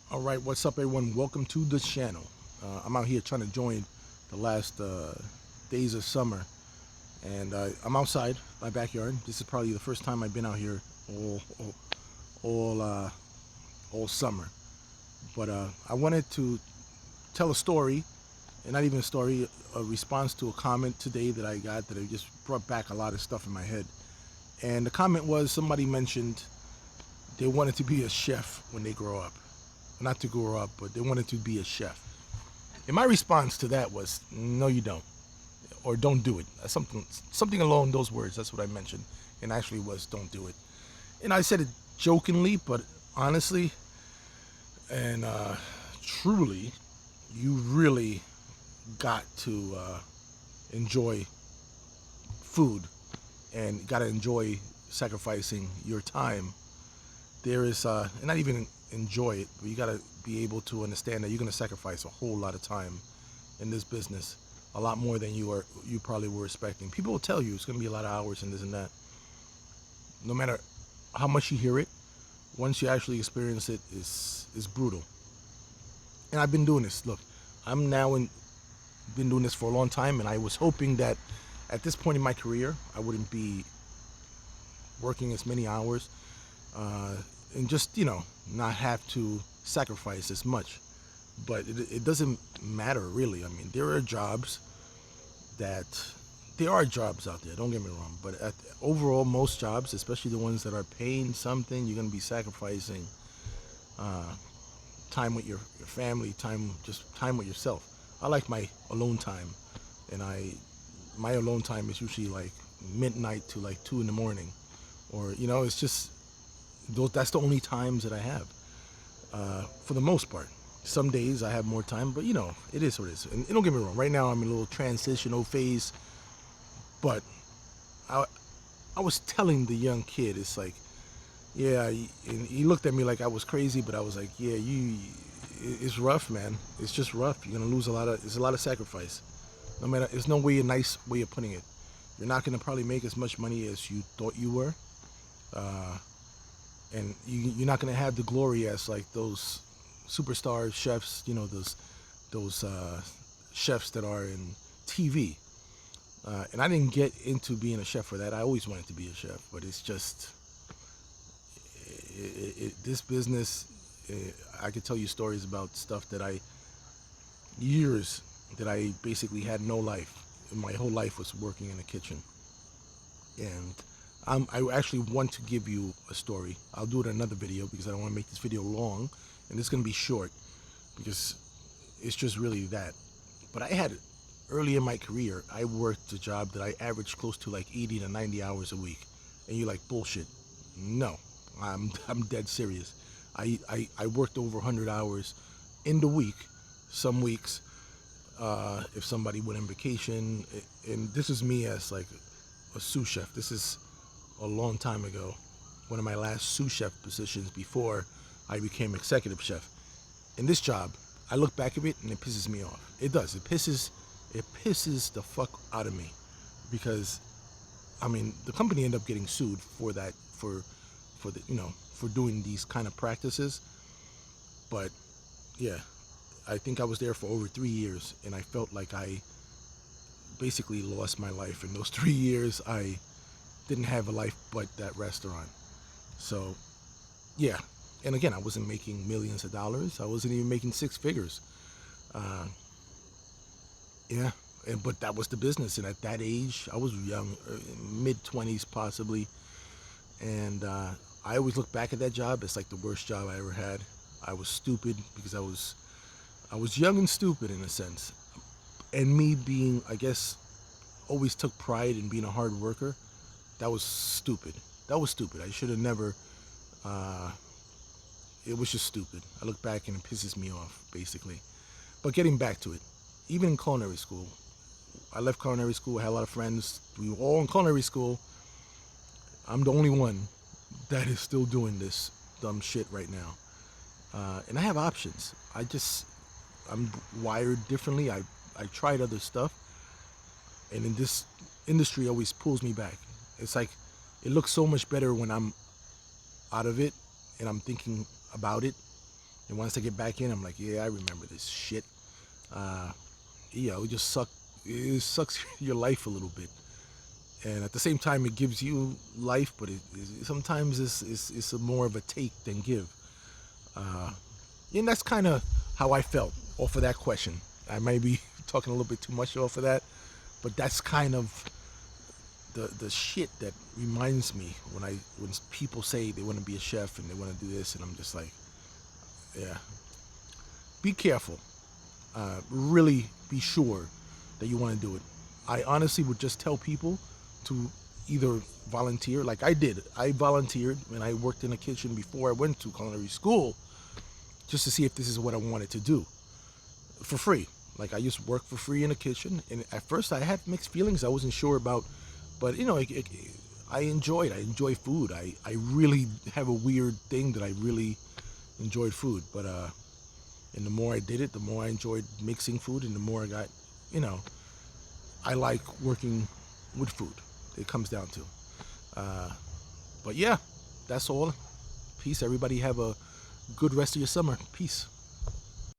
All right, what's up, everyone? Welcome to the channel. I'm out here trying to join the last days of summer, and I'm outside my backyard. This is probably the first time I've been out here all all all, uh, all summer. But I wanted to tell a story, and not even a story, a response to a comment today that I got that I just brought back a lot of stuff in my head. And the comment was somebody mentioned they wanted to be a chef when they grow up. Not to grow up, but they wanted to be a chef. And my response to that was, no, you don't, or don't do it. Something along those words. That's what I mentioned, and actually was, don't do it. And I said it jokingly, but honestly and truly, you really got to enjoy food, and got to enjoy sacrificing your time. There is, and not even enjoy it, but you got to be able to understand that you're going to sacrifice a whole lot of time in this business, a lot more than you probably were expecting. People will tell you it's going to be a lot of hours and this and that. No matter how much you hear it, once you actually experience it, is brutal. And I've been doing this. Look, I'm now in been doing this for a long time, and I was hoping that at this point in my career, I wouldn't be working as many hours, uh, and just not have to sacrifice as much. But it doesn't matter really. I mean, that there are jobs out there. Don't get me wrong, but overall, most jobs, especially the ones that are paying something, you're going to be sacrificing uh, time with your family, just time with yourself. I like my alone time, and my alone time is usually like midnight to like 2 in the morning, or it's just that's the only times that I have, for the most part. Some days I have more time, but it is what it is. And don't get me wrong. Right now I'm in a little transitional phase, but I I was telling the young kid, it's like, yeah, and he looked at me like I was crazy, but I was like, yeah, it's rough, man. It's just rough. You're gonna lose a lot of. It's a lot of sacrifice. No matter, there's no way a nice way of putting it. You're not gonna probably make as much money as you thought you were, uh, and you're not gonna have the glory as like those superstar chefs. Those chefs that are in TV. And I didn't get into being a chef for that. I always wanted to be a chef, but it's just this business. I could tell you stories about stuff that years that I basically had no life. My whole life was working in the kitchen, and I actually want to give you a story. I'll do it in another video because I don't want to make this video long, and it's going to be short because it's just really that. But I had early in my career, I worked a job that I averaged close to like 80 to 90 hours a week, and you're like, bullshit. No, I'm dead serious. I worked over 100 hours in the week, some weeks, if somebody went on vacation. And this is me as like a sous chef. This is a long time ago, one of my last sous chef positions before I became executive chef. In this job, I look back at it and it pisses me off. It does. It pisses the fuck out of me, because I mean the company ended up getting sued for that, for the for doing these kind of practices. But yeah, I think I was there for over 3 years, and I felt like I basically lost my life in those 3 years. I didn't have a life but that restaurant. So yeah, and again, I wasn't making millions of dollars. I wasn't even making six figures. Uh, yeah, but that was the business, and at that age, I was young, mid 20s possibly, and I always look back at that job as like the worst job I ever had. I was stupid because I was young and stupid in a sense, and me being, I guess, always took pride in being a hard worker. That was stupid. That was stupid. I should have never. Uh, it was just stupid. I look back and it pisses me off, basically. But getting back to it, even in culinary school, I left culinary school. I had a lot of friends. We were all in culinary school. I'm the only one that is still doing this dumb shit right now. And I have options. I'm wired differently. I tried other stuff, and in this industry always pulls me back. It's like it looks so much better when I'm out of it and I'm thinking about it. And once I get back in, I'm like, yeah, I remember this shit. Uh, it just sucks your life a little bit. And at the same time, it gives you life, but sometimes it's a more of a take than give. Uh, and that's kind of how I felt off of that question. I may be talking a little bit too much off of that, but that's kind of the shit that reminds me when people say they want to be a chef and they want to do this, and I'm just like, yeah, be careful. Really be sure that you want to do it. I honestly would just tell people to either volunteer, like I did. I volunteered and I worked in a kitchen before I went to culinary school, just to see if this is what I wanted to do for free. Like I just worked for free in a kitchen, and at first I had mixed feelings. I wasn't sure about, but I enjoy food. I really have a weird thing that I really enjoyed food. But and the more I did it, the more I enjoyed mixing food, and the more I got, you know, I like working with food. It comes down to. Uh, but yeah, that's all. Peace. Everybody have a good rest of your summer. Peace.